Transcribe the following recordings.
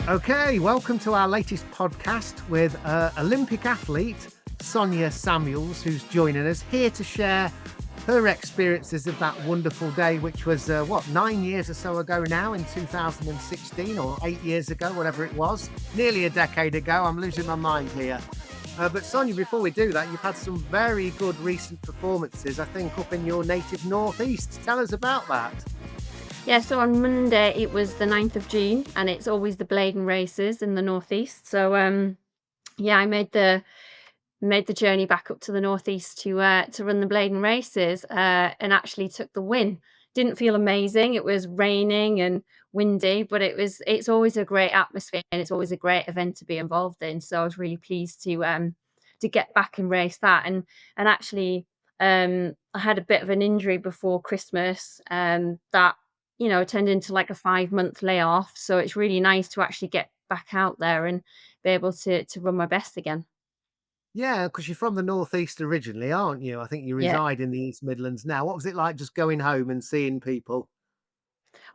Okay, welcome to our latest podcast with Olympic athlete Sonia Samuels, who's joining us here to share her experiences of that wonderful day, which was 9 years or so ago now, in 2016, or 8 years ago, whatever it was, nearly a decade ago. I'm losing my mind here. But Sonia, before we do that, you've had some very good recent performances, I think, up in your native northeast. Tell us about that. Yeah, so on Monday it was the 9th of June, and it's always the Blaydon races in the northeast. So yeah, I made the journey back up to the northeast to run the Blaydon races, and actually took the win. Didn't feel amazing. It was raining and windy, but it's always a great atmosphere, and it's always a great event to be involved in. So I was really pleased to get back and race that. And actually I had a bit of an injury before Christmas, that turned into like a 5-month layoff. So it's really nice to actually get back out there and be able to run my best again. Yeah, because you're from the Northeast originally, aren't you? I think you Yeah. reside in the East Midlands now. What was it like just going home and seeing people?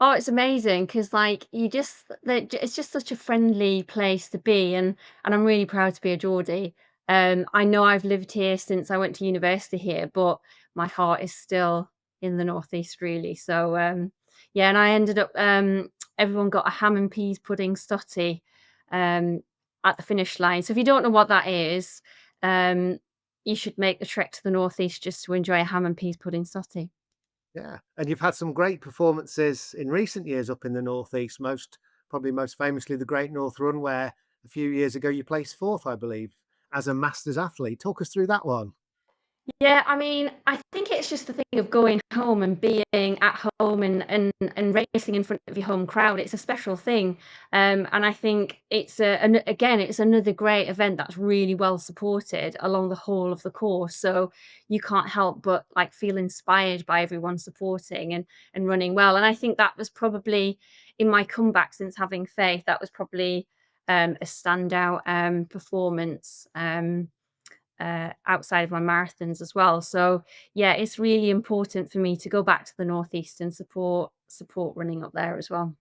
Oh, it's amazing because, like, it's just such a friendly place to be, and I'm really proud to be a Geordie. I know I've lived here since I went to university here, but my heart is still in the Northeast, really. So, yeah, and I ended up, everyone got a ham and peas pudding stotty, um, at the finish line. So if you don't know what that is, um, you should make the trek to the Northeast just to enjoy a ham and peas pudding stotty. Yeah, and you've had some great performances in recent years up in the Northeast, probably most famously the Great North Run, where a few years ago you placed fourth, I believe, as a masters athlete. Talk us through that one. Yeah, I mean, I think it's just the thing of going home and being at home and racing in front of your home crowd. It's a special thing, and I think it's another great event that's really well supported along the whole of the course. So you can't help but like feel inspired by everyone supporting and running well. And I think that was probably in my comeback since having faith. That was probably a standout performance. Outside of my marathons as well. So yeah, it's really important for me to go back to the northeast and support running up there as well.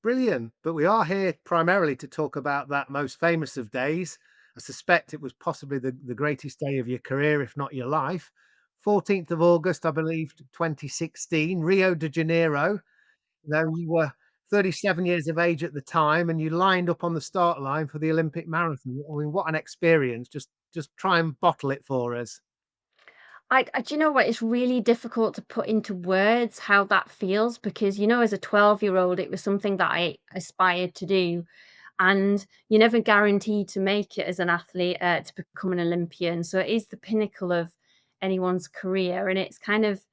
Brilliant. But we are here primarily to talk about that most famous of days. I suspect it was possibly the greatest day of your career, if not your life. 14th of August, I believe, 2016, Rio de Janeiro. Now you were 37 years of age at the time, and you lined up on the start line for the Olympic marathon. I mean, what an experience. Just try and bottle it for us. Do you know what? It's really difficult to put into words how that feels because, as a 12-year-old, it was something that I aspired to do. And you're never guaranteed to make it as an athlete, to become an Olympian. So it is the pinnacle of anyone's career. And it's kind of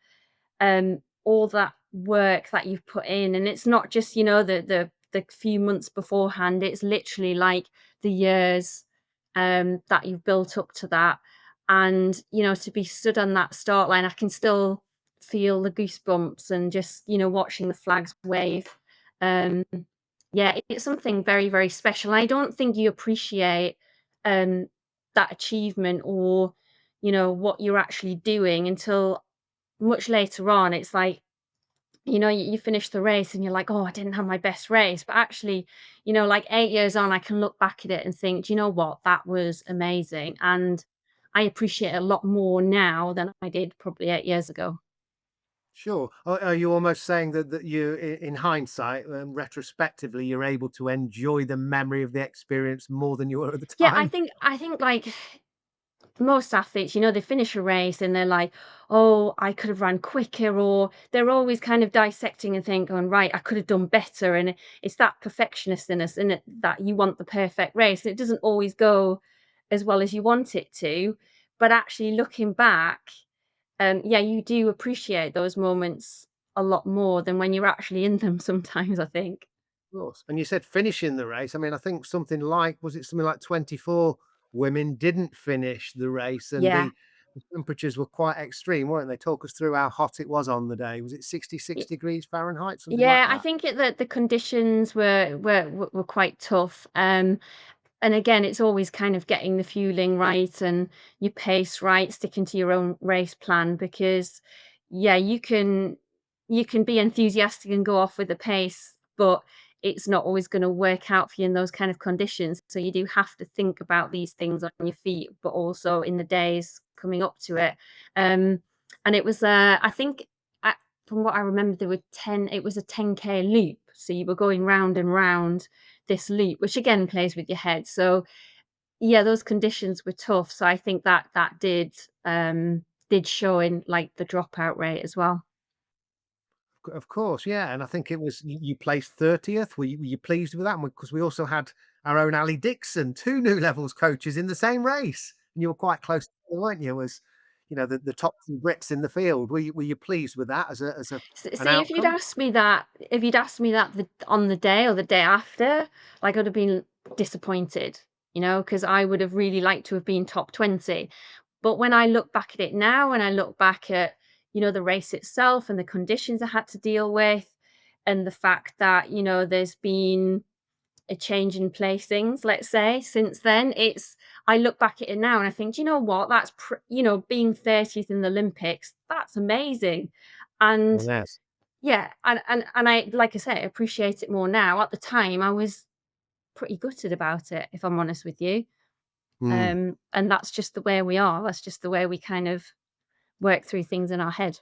all that work that you've put in, and it's not just the few months beforehand. It's literally like the years that you've built up to that, and to be stood on that start line, I can still feel the goosebumps and just watching the flags wave. um yeah, it's something very, very special. I don't think you appreciate um that achievement, or what you're actually doing, until much later on. It's like, you finish the race and you're like, "Oh, I didn't have my best race." But actually, like 8 years on, I can look back at it and think, "Do you know what? That was amazing." And I appreciate it a lot more now than I did probably 8 years ago. Sure. Are you almost saying that you, in hindsight, retrospectively, you're able to enjoy the memory of the experience more than you were at the Yeah, I time? think I think like most athletes, they finish a race and they're like, "Oh, I could have run quicker," or they're always kind of dissecting and thinking, "Right, I could have done better." And it's that perfectionist in us, in it, that you want the perfect race. It doesn't always go as well as you want it to, but actually looking back, yeah, you do appreciate those moments a lot more than when you're actually in them sometimes, I think. Of course. And you said finishing the race. I mean, I think something like, was it something like 24 women didn't finish the race, and Yeah. the temperatures were quite extreme, weren't they? Talk us through how hot it was on the day. Was it 66 degrees Fahrenheit, something like Yeah, I that? think that the conditions were quite tough. And again, it's always kind of getting the fueling right and your pace right, sticking to your own race plan, because yeah, you can be enthusiastic and go off with the pace, but it's not always going to work out for you in those kind of conditions. So you do have to think about these things on your feet, but also in the days coming up to it. Um, and it was, I think, uh, from what I remember, there were 10, it was a 10K loop. So you were going round and round this loop, which again plays with your head. So yeah, those conditions were tough. So I think that did show in like the dropout rate as well. Of course, yeah, and I think it was you placed 30th. Were you pleased with that? Because we also had our own Ali Dixon, 2 new levels coaches in the same race, and you were quite close to her, weren't you? As you know, the top 2 Brits in the field. Were you pleased with that as an See, if you'd outcome? asked me that, on the day or the day after, like, I'd have been disappointed, because I would have really liked to have been top 20. But when I look back at it now, and I look back at, the race itself and the conditions I had to deal with, and the fact that, there's been a change in placings, let's say, since then, I look back at it now and I think, "Do you know what? That's being 30th in the Olympics, that's amazing." And Yes. yeah, and I like I say, I appreciate it more now. At the time, I was pretty gutted about it, if I'm honest with you. Mm. And that's just the way we are. That's just the way we kind of work through things in our head.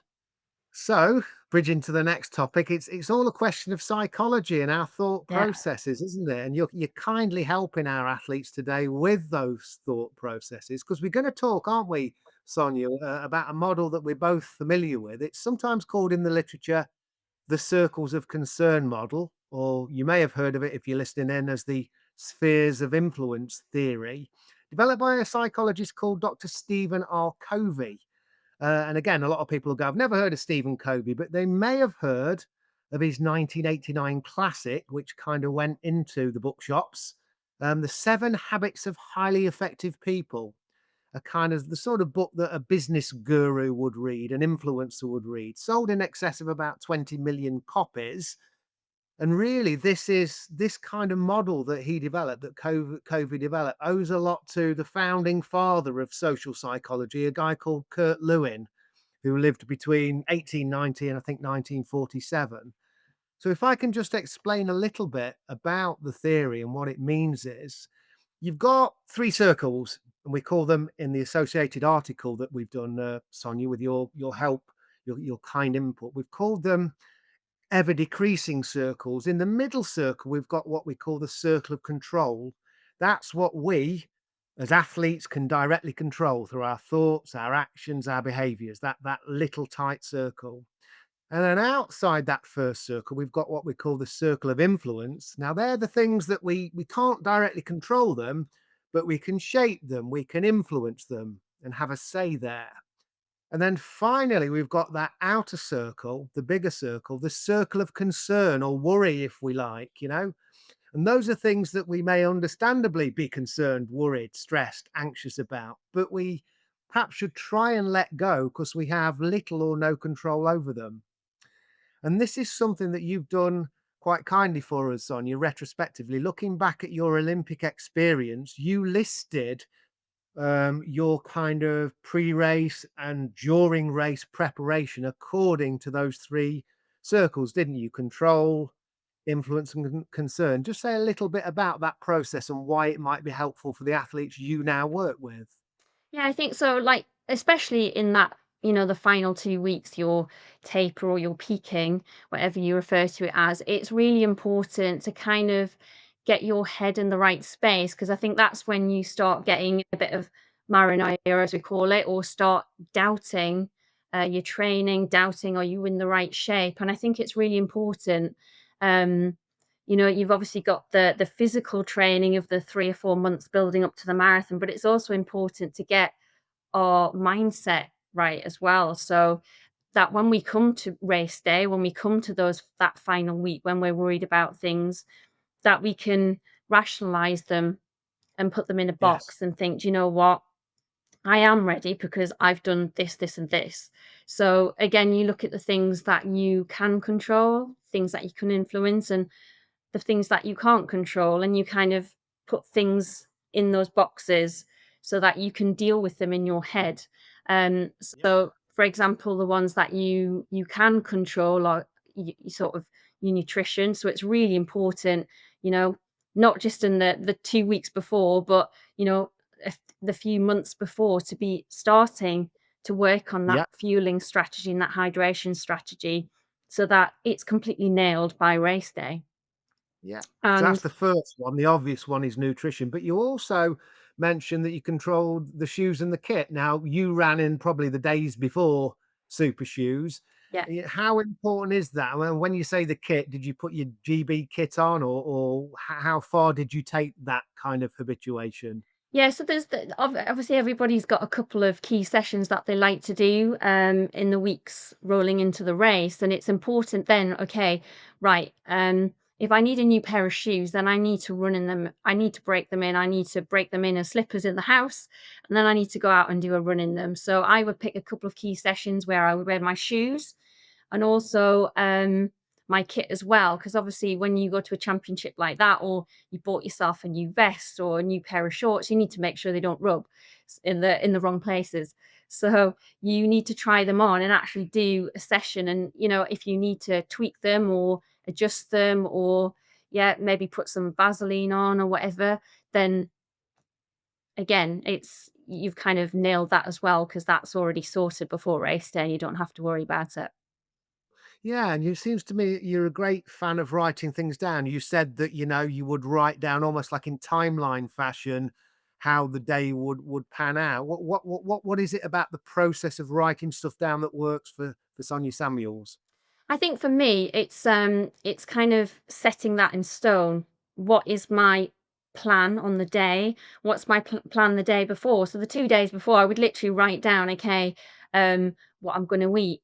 So, bridging to the next topic, it's all a question of psychology and our thought Yeah. processes, isn't it? And you're kindly helping our athletes today with those thought processes because we're going to talk, aren't we, Sonia, about a model that we're both familiar with. It's sometimes called in the literature the circles of concern model, or you may have heard of it if you're listening in as the spheres of influence theory, developed by a psychologist called Dr. Stephen R. Covey. And again, a lot of people will go, I've never heard of Stephen Covey, but they may have heard of his 1989 classic, which kind of went into the bookshops, The 7 Habits of Highly Effective People, a kind of the sort of book that a business guru would read, an influencer would read, sold in excess of about 20 million copies. And really, this kind of model that he developed, that Covey developed, owes a lot to the founding father of social psychology, a guy called Kurt Lewin, who lived between 1890 and I think 1947. So if I can just explain a little bit about the theory and what it means is, you've got 3 circles, and we call them in the associated article that we've done, Sonia, with your help, your kind input. We've called them ever decreasing circles. In the middle circle, we've got what we call the circle of control. That's what we as athletes can directly control through our thoughts, our actions, our behaviors, that little tight circle. And then outside that first circle, we've got what we call the circle of influence. Now, they're the things that we can't directly control them, but we can shape them, we can influence them and have a say there. And then finally, we've got that outer circle, the bigger circle, the circle of concern or worry, if we like. And those are things that we may understandably be concerned, worried, stressed, anxious about, but we perhaps should try and let go because we have little or no control over them. And this is something that you've done quite kindly for us, Sonia, retrospectively. Looking back at your Olympic experience, you listed your kind of pre-race and during race preparation according to those 3 circles, didn't you? Control, influence, and concern. Just say a little bit about that process and why it might be helpful for the athletes you now work with. Yeah, I think so. Like, especially in that, the final 2 weeks, your taper or your peaking, whatever you refer to it as, it's really important to kind of get your head in the right space, because I think that's when you start getting a bit of paranoia, as we call it, or start doubting your training, doubting are you in the right shape. And I think it's really important. Um, you've obviously got the physical training of the 3 or 4 months building up to the marathon, but it's also important to get our mindset right as well. So that when we come to race day, when we come to that final week, when we're worried about things, that we can rationalize them and put them in a Yes. box and think, "Do you know what? I am ready because I've done this, this, and this." So again, you look at the things that you can control, things that you can influence, and the things that you can't control, and you kind of put things in those boxes so that you can deal with them in your head. Yeah. So for example, the ones that you can control, or you sort of your nutrition. So it's really important, you know, not just in the 2 weeks before, but you know, the few months before, to be starting to work on that Yeah. fueling strategy and that hydration strategy so that it's completely nailed by race day. Yeah. So that's And the first one. The obvious one is nutrition, but you also mentioned that you controlled the shoes and the kit. Now, you ran in probably the days before super shoes. yeah. How important is that? When you say the kit, did you put your GB kit on, or how far did you take that kind of habituation? Yeah, so there's obviously everybody's got a couple of key sessions that they like to do in the weeks rolling into the race, and it's important then. Okay, right. If I need a new pair of shoes, then I need to run in them. I need to break them in. I need to break them in as slippers in the house, and then I need to go out and do a run in them. So I would pick a couple of key sessions where I would wear my shoes and also my kit as well. Because obviously, when you go to a championship like that, or you bought yourself a new vest or a new pair of shorts, you need to make sure they don't rub in the wrong places. So you need to try them on and actually do a session. And you know, if you need to tweak them or adjust them, or yeah, maybe put some Vaseline on or whatever, then again, it's you've kind of nailed that as well because that's already sorted before race day and you don't have to worry about it. Yeah, and it seems to me you're a great fan of writing things down. You said that, you would write down almost like in timeline fashion how the day would pan out. What is it about the process of writing stuff down that works for Sonia Samuels? I think for me, it's kind of setting that in stone. What is my plan on the day? What's my plan the day before? So the 2 days before, I would literally write down, okay, what I'm going to eat,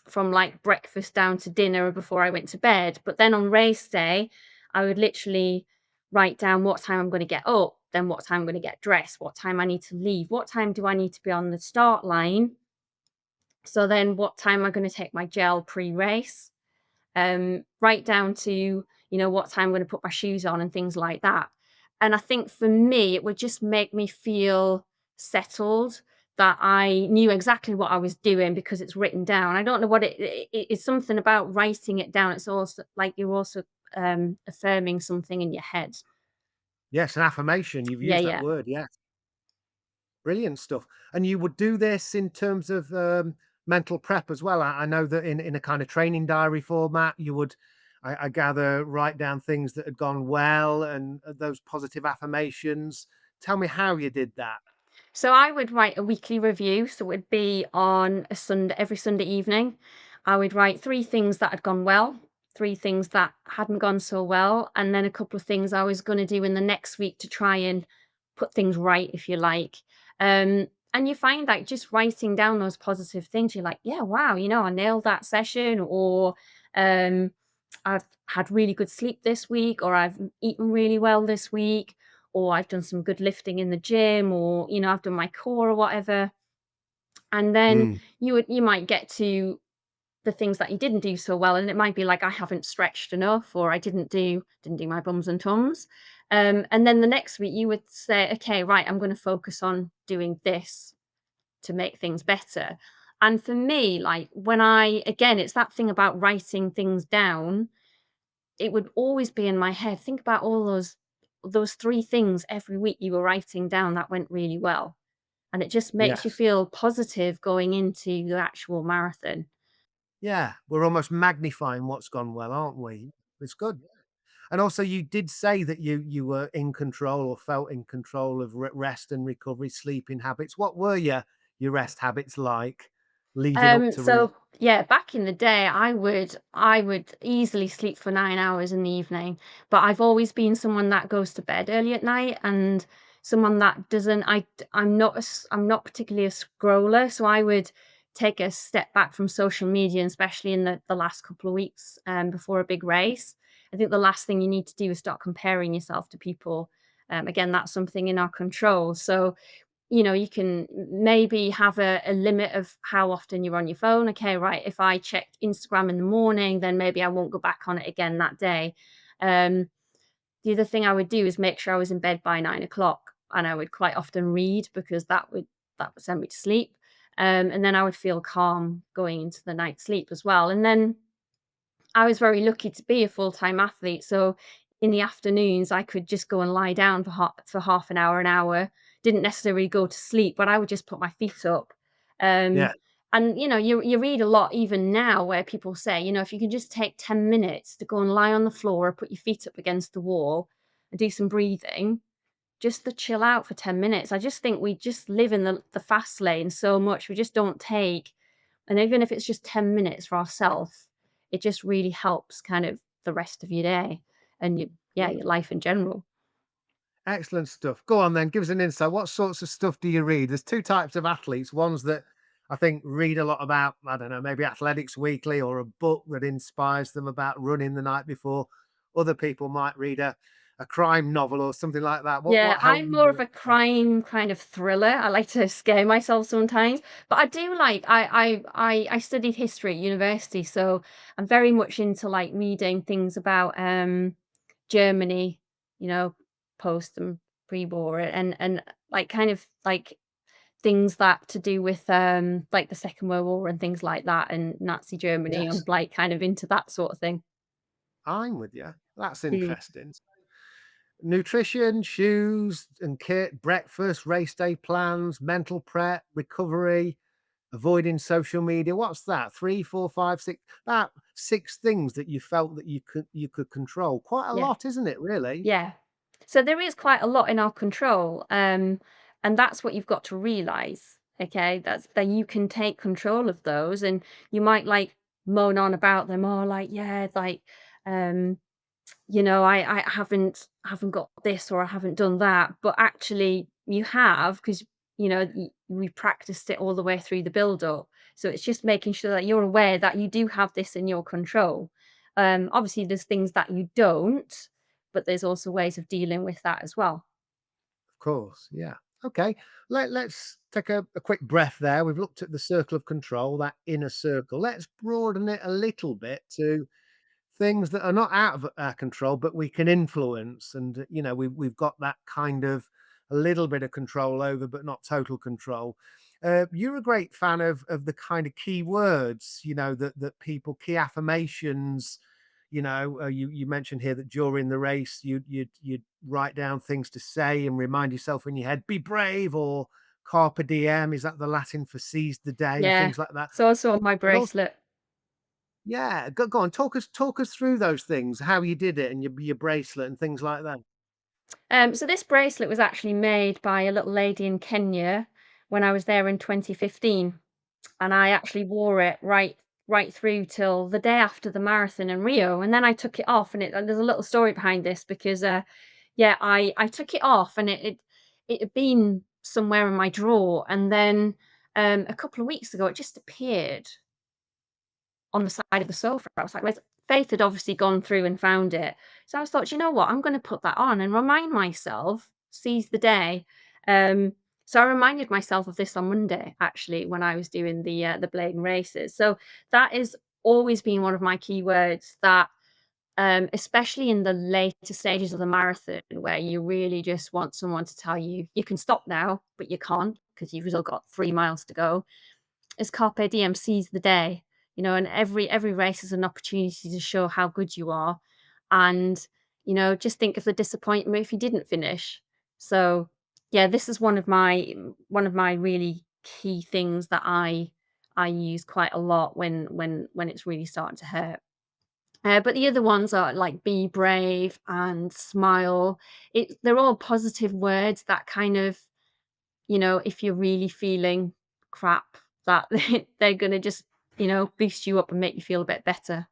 from like breakfast down to dinner before I went to bed. But then on race day, I would literally write down what time I'm going to get up, then what time I'm going to get dressed, what time I need to leave, what time do I need to be on the start line, so then what time am I gonna take my gel pre-race? Right down to, what time I'm gonna put my shoes on and things like that. And I think for me, it would just make me feel settled, that I knew exactly what I was doing because it's written down. I don't know what it's something about writing it down. It's also like you're also, affirming something in your head. Yes, an affirmation. You've Yeah, used that yeah. word. Yes. Brilliant stuff. And you would do this in terms of mental prep as well. I know that in a kind of training diary format, you would, I gather, write down things that had gone well and those positive affirmations. Tell me how you did that. So I would write a weekly review. So it would be on a Sunday, every Sunday evening. I would write three things that had gone well, three things that hadn't gone so well, and then a couple of things I was going to do in the next week to try and put things right, if you like. And you find that just writing down those positive things, you're like, yeah, wow, I nailed that session, or um, I've had really good sleep this week, or I've eaten really well this week, or I've done some good lifting in the gym, or I've done my core or whatever. And then Mm. you might get to the things that you didn't do so well, and it might be like I haven't stretched enough, or I didn't do my bums and tums. And then the next week you would say, okay, right, I'm going to focus on doing this to make things better. And for me, like when I again, it's that thing about writing things down. It would always be in my head. Think about all those 3 things every week you were writing down that went really well, and it just makes you Yes. feel positive going into the actual marathon. Yeah. We're almost magnifying what's gone well, aren't we? It's good. And also, you did say that you were in control or felt in control of rest and recovery, sleeping habits. What were your rest habits like leading up to So yeah, back in the day, I would easily sleep for 9 hours in the evening, but I've always been someone that goes to bed early at night, and someone that doesn't. I'm not particularly a scroller, so I would take a step back from social media, and especially in the last couple of weeks before a big race. I think the last thing you need to do is start comparing yourself to people. Again, that's something in our control. So you can maybe have a limit of how often you're on your phone. Okay, right. If I checked Instagram in the morning, then maybe I won't go back on it again that day. Um, the other thing I would do is make sure I was in bed by 9 o'clock, and I would quite often read because that would send me to sleep. And then I would feel calm going into the night's sleep as well. And then I was very lucky to be a full-time athlete, so in the afternoons, I could just go and lie down for half an hour, didn't necessarily go to sleep, but I would just put my feet up. Yeah. Um, and, you read a lot even now where people say, if you can just take 10 minutes to go and lie on the floor or put your feet up against the wall and do some breathing, just to chill out for 10 minutes. I just think we just live in the fast lane so much, we just don't take, and even if it's just 10 minutes for ourselves, it just really helps kind of the rest of your day and your life in general. Excellent stuff. Go on then, give us an insight. What sorts of stuff do you read? There's two types of athletes. Ones that I think read a lot about, I don't know, maybe Athletics Weekly or a book that inspires them about running the night before. Other people might read a crime novel or something like that. Yeah, What helped I'm you more with of a that? crime kind of thriller. I like to scare myself sometimes, but I do like I studied history at university, so I'm very much into like reading things about Germany, you know, post and pre-war and like kind of like things that to do with like the Second World War and things like that and Nazi Germany. I'm Yes, like kind of into that sort of thing. I'm with you. That's Mm. interesting. Nutrition, shoes and kit, breakfast, race day plans, mental prep, recovery, avoiding social media. What's that? 3, 4, 5, 6. About 6 things that you felt that you could control. Quite a Yeah. lot, isn't it, really? Yeah. So there is quite a lot in our control, and that's what you've got to realize. Okay, that's that you can take control of those, and you might like moan on about them, or like, yeah, like, um, I haven't got this or I haven't done that, but actually you have because we practiced it all the way through the build up. So it's just making sure that you're aware that you do have this in your control. Obviously, there's things that you don't, but there's also ways of dealing with that as well. Of course, yeah. Okay, let's take a quick breath there. We've looked at the circle of control, that inner circle. Let's broaden it a little bit to things that are not out of our control, but we can influence. And we've got that kind of a little bit of control over, but not total control. You're a great fan of the kind of key words, that people key affirmations. You mentioned here that during the race you'd write down things to say and remind yourself in your head, be brave or carpe diem. Is that the Latin for seize the day? Yeah. Things like that. It's also on my But also, bracelet. yeah, go on, talk us through those things, how you did it and your bracelet and things like that. So this bracelet was actually made by a little lady in Kenya when I was there in 2015. And I actually wore it right through till the day after the marathon in Rio, and then I took it off, and there's a little story behind this because, yeah, I took it off, and it had been somewhere in my drawer, and then, a couple of weeks ago, it just appeared on the side of the sofa. I was like, "Where's" Faith had obviously gone through and found it. So I thought, "You know what? I'm gonna put that on and remind myself, seize the day." Um, so I reminded myself of this on Monday, actually, when I was doing the Bladen races. So that is always been one of my keywords that, especially in the later stages of the marathon where you really just want someone to tell you, "You can stop now," but you can't because 'cause you've still got 3 miles to go is carpe diem, seize the day, and every race is an opportunity to show how good you are, and just think of the disappointment if you didn't finish. So, yeah, this is one of my really key things that I use quite a lot when it's really starting to hurt. But the other ones are like be brave and smile. They're all positive words that kind of if you're really feeling crap, that they're gonna just, boost you up and make you feel a bit better.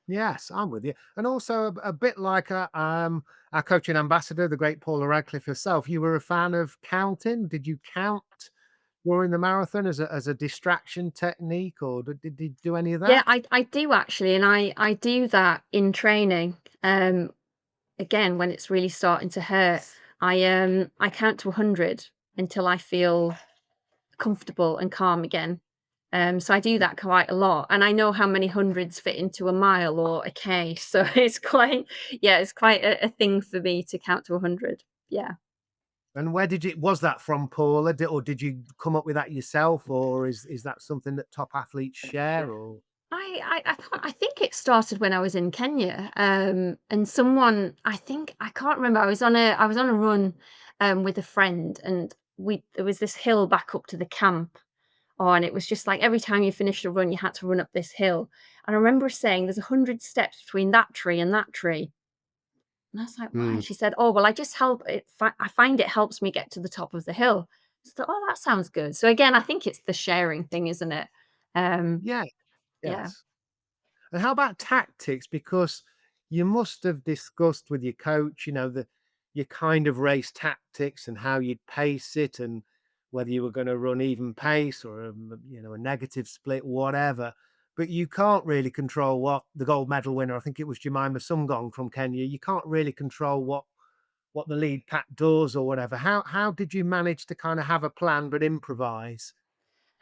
Yes, I'm with you. And also a bit like our coach and ambassador, the great Paula Radcliffe herself. You were a fan of counting. Did you count during the marathon as a distraction technique, or did you do any of Yeah, that? I do actually, and I do that in training. Again, when it's really starting to hurt, I count to 100 until I feel comfortable and calm again. So I do that quite a lot, and I know how many hundreds fit into a mile or a K. So it's quite a thing for me to count to 100. Yeah. And where did you was that from, Paula? Or did you come up with that yourself, or is that something that top athletes share? Or I think it started when I was in Kenya, and someone I can't remember. I was on a run, with a friend, and we there was this hill back up to the camp. Oh, and it was just like every time you finished a run, you had to run up this hill. And I remember saying, "There's 100 steps between that tree and that tree." And I was like, "Why?" Mm. She said, "Oh, well, I just help it. I find it helps me get to the top of the hill." So I thought, "Oh, that sounds good." So again, I think it's the sharing thing, isn't it? Um, Yeah, yeah. yes. And how about tactics? Because you must have discussed with your coach, your kind of race tactics and how you'd pace it and whether you were going to run even pace or a negative split, whatever. But you can't really control what the gold medal winner, I think it was Jemima Sumgong from Kenya. You can't really control what the lead pack does or whatever. How did you manage to kind of have a plan but improvise?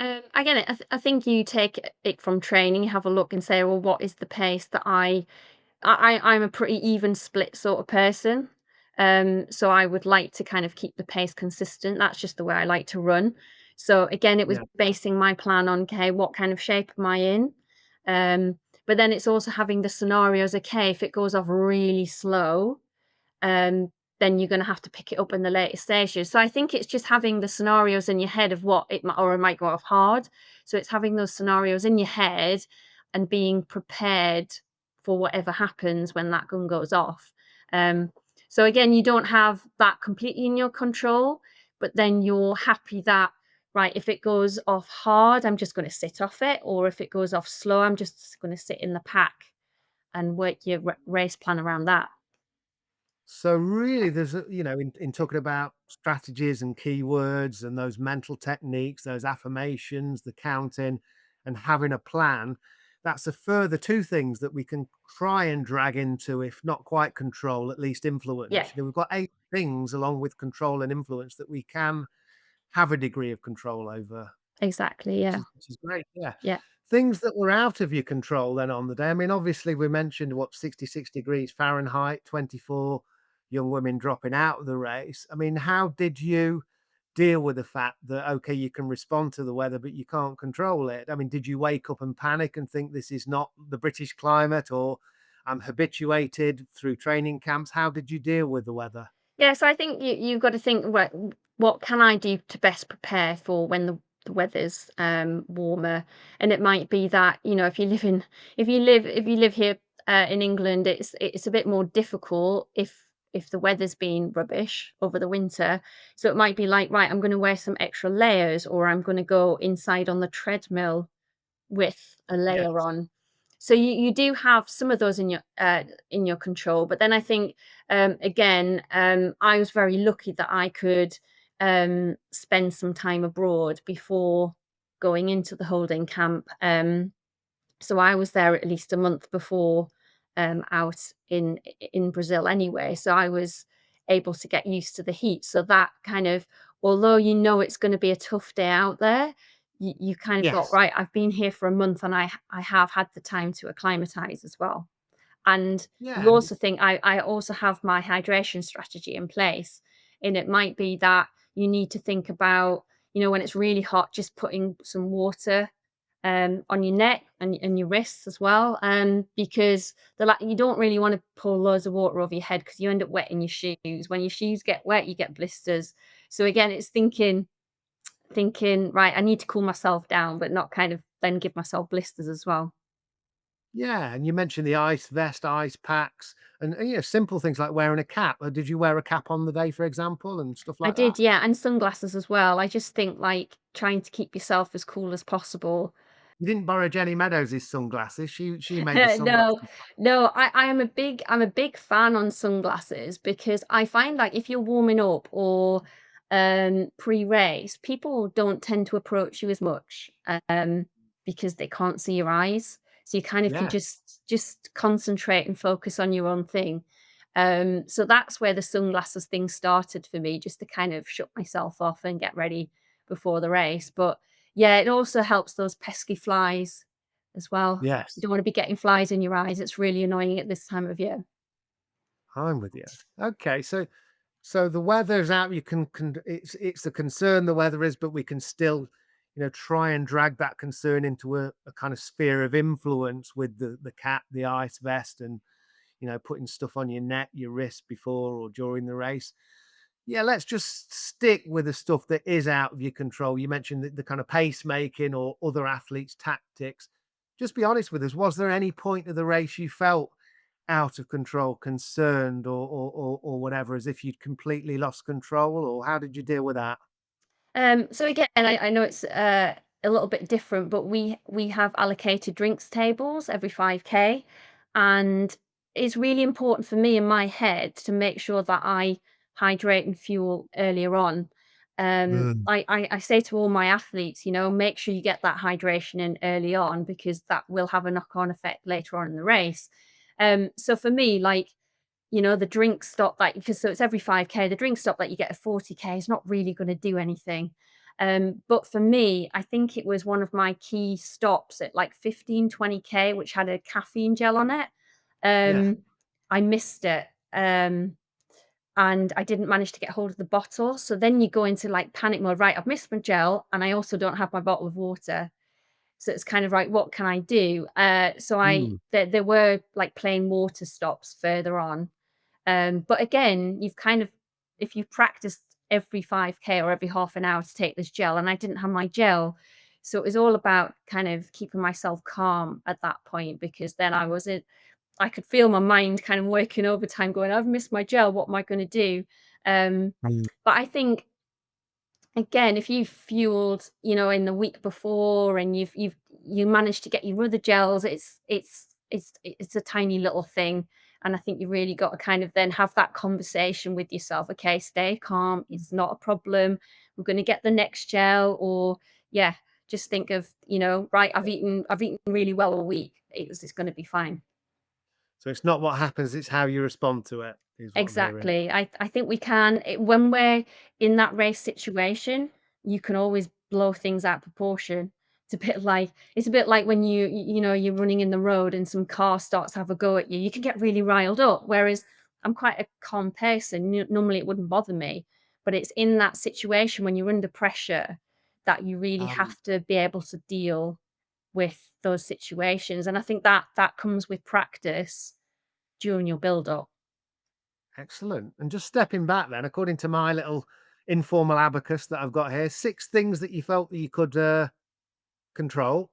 Again, I think you take it from training, you have a look and say, well, what is the pace that I'm a pretty even split sort of person. So I would like to kind of keep the pace consistent. That's just the way I like to run. So again, it was Yeah. basing my plan on, okay, what kind of shape am I in? But then it's also having the scenarios, okay, if it goes off really slow, um, then you're gonna have to pick it up in the later stages. So I think it's just having the scenarios in your head of what it might or it might go off hard. So it's having those scenarios in your head and being prepared for whatever happens when that gun goes off. Um, so again, you don't have that completely in your control, but then you're happy that right, if it goes off hard, I'm just gonna sit off it, or if it goes off slow, I'm just gonna sit in the pack and work your race plan around that. So really, there's in talking about strategies and keywords and those mental techniques, those affirmations, the counting, and having a plan. That's a further two things that we can try and drag into, if not quite control, at least Yeah, influence. We've got eight things along with control and influence that we can have a degree of control over, exactly. which Yeah. is great. Yeah. Yeah. Things that were out of your control then on the day. I mean, obviously, we mentioned what 66 degrees Fahrenheit, 24 young women dropping out of the race. I mean, how did you deal with the fact that, okay, you can respond to the weather, but you can't control it? I mean, did you wake up and panic and think this is not the British climate, or I'm habituated through training camps? How did you deal with the weather? Yeah, so I think you've got to think, what can I do to best prepare for when the weather's warmer? And it might be that, if you live in if you live here in England, it's a bit more difficult if the weather's been rubbish over the winter. So it might be like, right, I'm going to wear some extra layers, or I'm going to go inside on the treadmill with a layer Yes. on. So you do have some of those in your control, but then I think, again, I was very lucky that I could, spend some time abroad before going into the holding camp. So I was there at least a month before, out in Brazil anyway, so I was able to get used to the heat. So that kind of, although it's gonna be a tough day out there, you kind of got, Yes. "Right, I've been here for a month and I have had the time to acclimatize as well." And you Yeah. also think I also have my hydration strategy in place, and it might be that you need to think about, when it's really hot, just putting some water, on your neck and your wrists as well, because you don't really wanna pour loads of water over your head because you end up wetting your shoes. When your shoes get wet, you get blisters. So again, it's thinking, "Right, I need to cool myself down," but not kind of then give myself blisters as well. Yeah, and you mentioned the ice vest, ice packs, and simple things like wearing a cap. Did you wear a cap on the day, for example, and stuff I like that? did, yeah, and sunglasses as well. I just think, like, trying to keep yourself as cool as possible. You didn't borrow Jenny Meadows' sunglasses. She made the sunglasses. No, no, I'm a big fan on sunglasses because I find, like, if you're warming up or, pre-race, people don't tend to approach you as much, because they can't see your eyes. So you kind of can Yeah, just concentrate and focus on your own thing. So that's where the sunglasses thing started for me, just to kind of shut myself off and get ready before the race. But yeah, it also helps those pesky flies as well. You yes, don't wanna be getting flies in your eyes, it's really annoying at this time of year. I'm with you. Okay, so the weather's out. You can it's a concern the weather is, but we can still, try and drag that concern into a kind of sphere of influence with the cap, the ice vest, and putting stuff on your neck, your wrist before or during the race. Yeah, let's just stick with the stuff that is out of your control. You mentioned the kind of pacemaking or other athletes' tactics. Just be honest with us. Was there any point of the race you felt out of control, concerned, or whatever, as if you'd completely lost control, or how did you deal with that? So again, I know it's a little bit different, but we have allocated drinks tables every 5K, and it's really important for me in my head to make sure that I hydrate and fuel earlier on. Mm. I say to all my athletes, make sure you get that hydration in early on because that will have a knock on effect later on in the race. So for me, like the drink stop that because so it's every 5K, the drink stop that you get at 40K is not really gonna do anything. But for me, I think it was one of my key stops at like 15, 20K, which had a caffeine gel on it. Yeah. Um, I missed it, and I didn't manage to get hold of the bottle. So then you go into like panic mode, right? I've missed my gel and I also don't have my bottle of water. So it's kind of like, what can I do? So Mm. there were like plain water stops further on, but again, you've kind of if you practiced every 5K or every half an hour to take this gel, and I didn't have my gel, so it was all about kind of keeping myself calm at that point because then I could feel my mind kind of working overtime, going, "I've missed my gel. What am I going to do?" Mm. But I think again, if you've fueled, in the week before and you managed to get your other gels, it's a tiny little thing. And I think you really got to kind of then have that conversation with yourself. Okay, stay calm. It's not a problem. We're going to get the next gel, or yeah, just think of, right, I've eaten really well all week. It's going to be fine. So it's not what happens, it's how you respond to it, is what I'm hearing. Exactly. I think we can when we're in that race situation, you can always blow things out of proportion. It's a bit like when you're running in the road and some car starts to have a go at you. You can get really riled up. Whereas I'm quite a calm person. Normally it wouldn't bother me, but it's in that situation when you're under pressure that you really Um, have to be able to deal with those situations. And I think that comes with practice during your build up. Excellent. And just stepping back then, according to my little informal abacus that I've got here, 6 things that you felt that you could, control,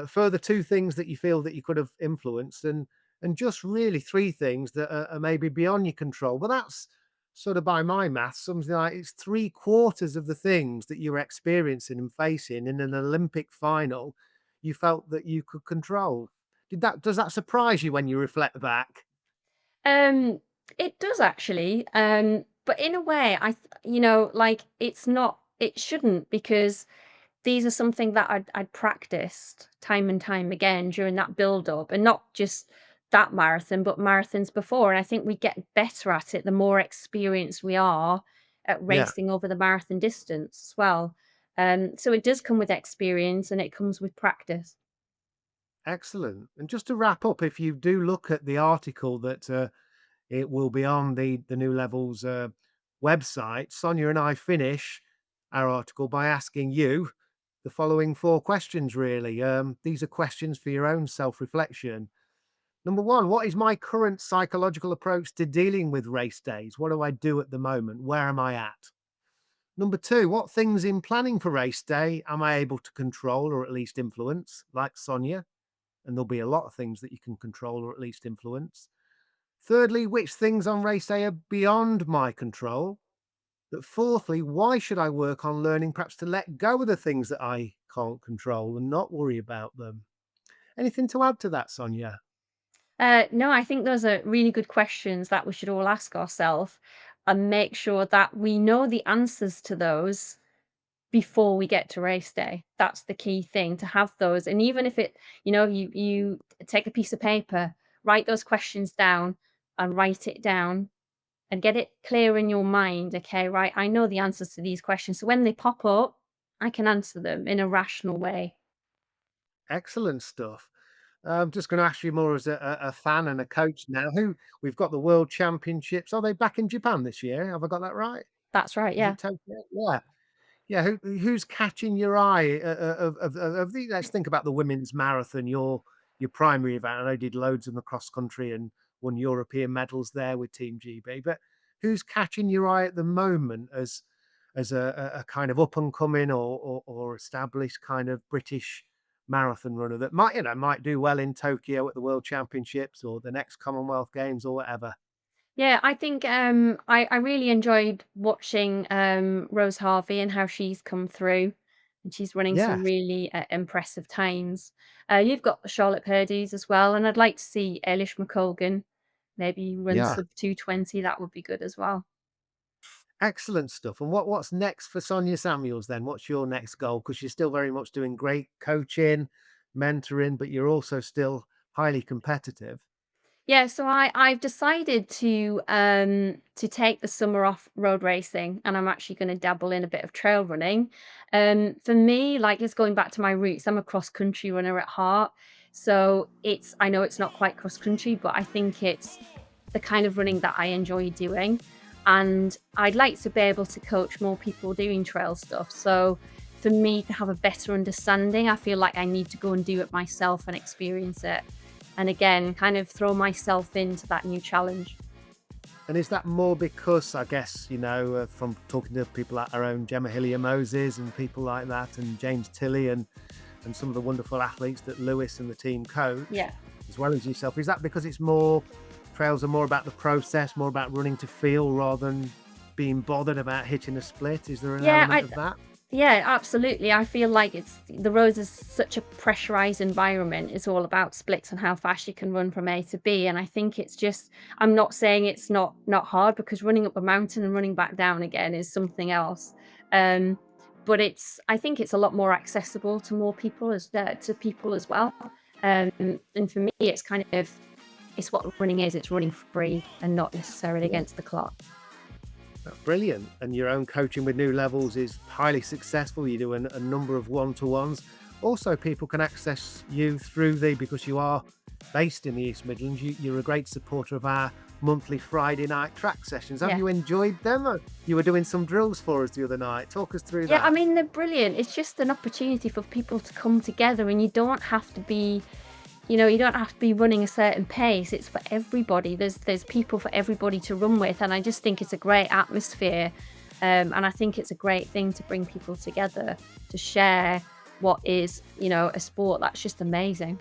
further 2 things that you feel that you could have influenced, and just really 3 things that are maybe beyond your control. But that's sort of by my math, something like it's 3/4 of the things that you're experiencing and facing in an Olympic final, you felt that you could control. Does that surprise you when you reflect back? Um, it does actually, but in a way, like it shouldn't because these are something that I'd practiced time and time again during that build up, and not just that marathon, but marathons before. And I think we get better at it the more experienced we are at Yeah. racing over the marathon distance as well. So it does come with experience and it comes with practice. Excellent. And just to wrap up, if you do look at the article that it will be on the New Levels website, Sonia and I finish our article by asking you the following 4 questions, really. These are questions for your own self reflection. Number one, what is my current psychological approach to dealing with race days? What do I do at the moment? Where am I at? Number two, what things in planning for race day am I able to control or at least influence, like Sonia? And there'll be a lot of things that you can control or at least influence. Thirdly, which things on race day are beyond my control? But fourthly, why should I work on learning perhaps to let go of the things that I can't control and not worry about them? Anything to add to that, Sonia? No, I think those are really good questions that we should all ask ourselves and make sure that we know the answers to those before we get to race day. That's the key thing to have those. And even if you take a piece of paper, write those questions down and write it down and get it clear in your mind. Okay, right. I know the answers to these questions. So when they pop up, I can answer them in a rational way. Excellent stuff. I'm just going to ask you more as a fan and a coach now. Who we've got the World Championships. Are they back in Japan this year? Have I got that right? That's right. Is Yeah. it Tokyo? Yeah. Yeah, who's catching your eye of the let's think about the women's marathon, your primary event. I know you did loads in the cross country and won European medals there with Team GB, but who's catching your eye at the moment as a kind of up and coming or established kind of British marathon runner that might do well in Tokyo at the World Championships or the next Commonwealth Games or whatever? Yeah, I think, I really enjoyed watching, Rose Harvey and how she's come through, and she's running some Yes. really, impressive times. You've got Charlotte Purdy's as well, and I'd like to see Eilish McColgan maybe run Yeah. sub 2:20, that would be good as well. Excellent stuff. And what's next for Sonia Samuels then? What's your next goal? Because you're still very much doing great coaching, mentoring, but you're also still highly competitive. Yeah, so I've decided to take the summer off road racing, and I'm actually going to dabble in a bit of trail running. For me, like it's going back to my roots. I'm a cross country runner at heart, so it's I know it's not quite cross country, but I think it's the kind of running that I enjoy doing, and I'd like to be able to coach more people doing trail stuff. So for me to have a better understanding, I feel like I need to go and do it myself and experience it and again, kind of throw myself into that new challenge. And is that more because, I guess, from talking to people like our own Gemma Hillier Moses and people like that, and James Tilley and some of the wonderful athletes that Lewis and the team coach, Yeah. as well as yourself, is that because it's more trails are more about the process, more about running to feel rather than being bothered about hitting a split? Is there an Yeah, element of that? yeah, absolutely. I feel like it's the roads is such a pressurized environment. It's all about splits and how fast you can run from A to B. And I think it's just I'm not saying it's not hard because running up a mountain and running back down again is something else. Um, but I think it's a lot more accessible to more people to people as well. And for me, it's kind of it's what running is. It's running free and not necessarily Yeah. against the clock. Brilliant. And your own coaching with new levels is highly successful. You do a number of one-to-ones. Also, people can access you through because you are based in the East Midlands. You're a great supporter of our monthly Friday night track sessions. Have Yeah. you enjoyed them? You were doing some drills for us the other night. Talk us through Yeah, I that. mean, they're brilliant. It's just an opportunity for people to come together, and you don't have to be, you don't have to be running a certain pace. It's for everybody. There's people for everybody to run with, and I just think it's a great atmosphere. And I think it's a great thing to bring people together to share what is, a sport that's just amazing.